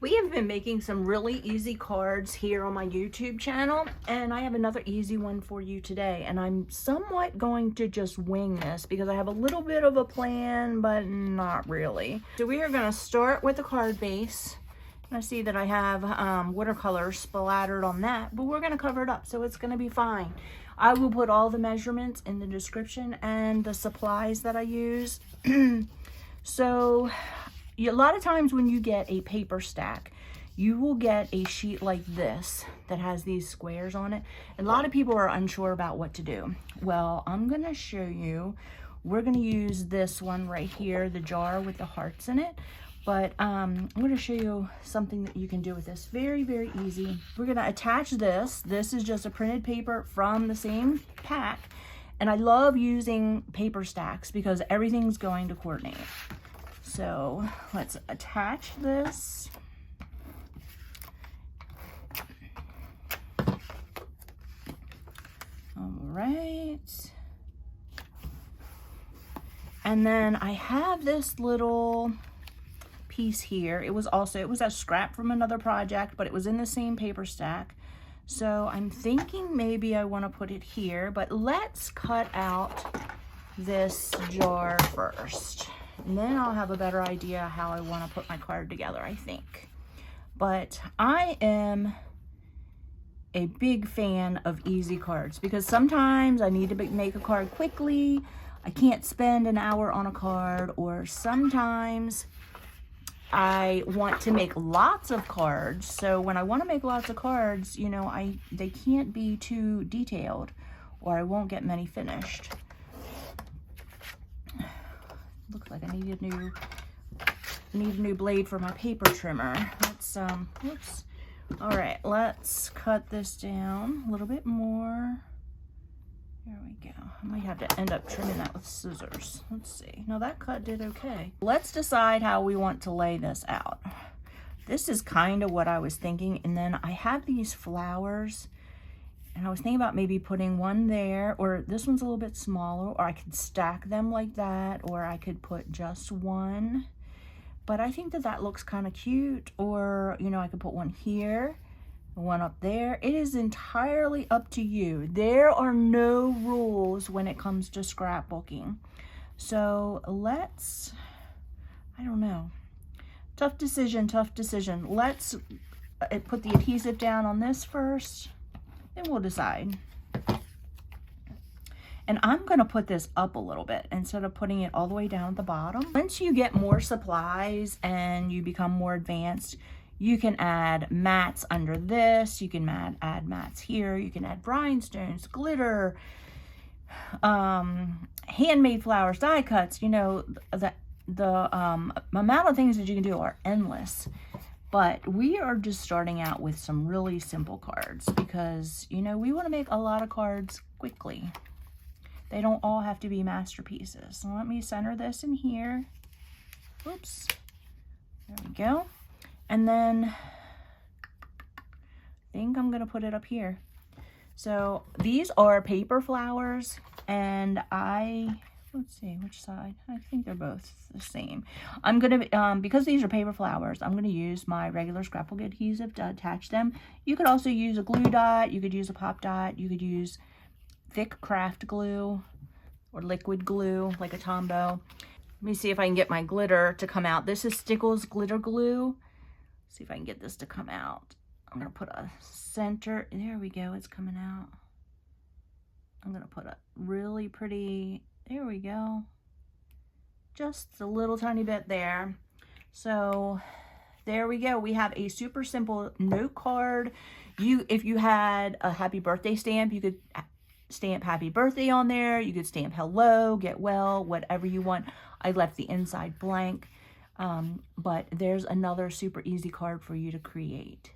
We have been making some really easy cards here on my YouTube channel, and I have another easy one for you today. And I'm somewhat going to just wing this because I have a little bit of a plan, but not really. So we are going to start with the card base. I see that I have watercolor splattered on that, but we're going to cover it up, so it's going to be fine. I will put all the measurements in the description and the supplies that I use. So a lot of times when you get a paper stack, you will get a sheet like this that has these squares on it. And a lot of people are unsure about what to do. Well, I'm going to show you. We're going to use this one right here, the jar with the hearts in it. But I'm going to show you something that you can do with this. Very, very easy. We're going to attach this. This is just a printed paper from the same pack. And I love using paper stacks because everything's going to coordinate. So let's attach this. All right. And then I have this little piece here. It was a scrap from another project, but it was in the same paper stack. So I'm thinking maybe I want to put it here, but let's cut out this jar first. And then I'll have a better idea how I want to put my card together, I think. But I am a big fan of easy cards because sometimes I need to make a card quickly. I can't spend an hour on a card, or sometimes I want to make lots of cards. So when I want to make lots of cards, you know, they can't be too detailed or I won't get many finished. Looks like I need a new blade for my paper trimmer. Let's whoops. All right, let's cut this down a little bit more. There we go. I might have to end up trimming that with scissors. Let's see. No, that cut did okay. Let's decide how we want to lay this out. This is kind of what I was thinking. And then I have these flowers, and I was thinking about maybe putting one there, or this one's a little bit smaller, or I could stack them like that, or I could put just one. But I think that that looks kind of cute, or, you know, I could put one here, one up there. It is entirely up to you. There are no rules when it comes to scrapbooking. So let's, I don't know. Tough decision, tough decision. Let's put the adhesive down on this first, then we'll decide. And I'm going to put this up a little bit instead of putting it all the way down at the bottom. Once you get more supplies and you become more advanced, you can add mats under this. You can add mats here. You can add rhinestones, glitter, handmade flowers, die cuts. You know, the amount of things that you can do are endless. But we are just starting out with some really simple cards because, you know, we want to make a lot of cards quickly. They don't all have to be masterpieces. So let me center this in here. Oops. There we go. And then I think I'm going to put it up here. So these are paper flowers, and let's see which side. I think they're both the same. I'm going to, because these are paper flowers, I'm going to use my regular scrapbook adhesive to attach them. You could also use a glue dot. You could use a pop dot. You could use thick craft glue or liquid glue like a Tombow. Let me see if I can get my glitter to come out. This is Stickles glitter glue. See if I can get this to come out. I'm going to put a center. There we go. It's coming out. I'm going to put a really pretty, there we go. Just a little tiny bit there. So there we go. We have a super simple note card. If you had a happy birthday stamp, you could stamp happy birthday on there. You could stamp hello, get well, whatever you want. I left the inside blank. But there's another super easy card for you to create.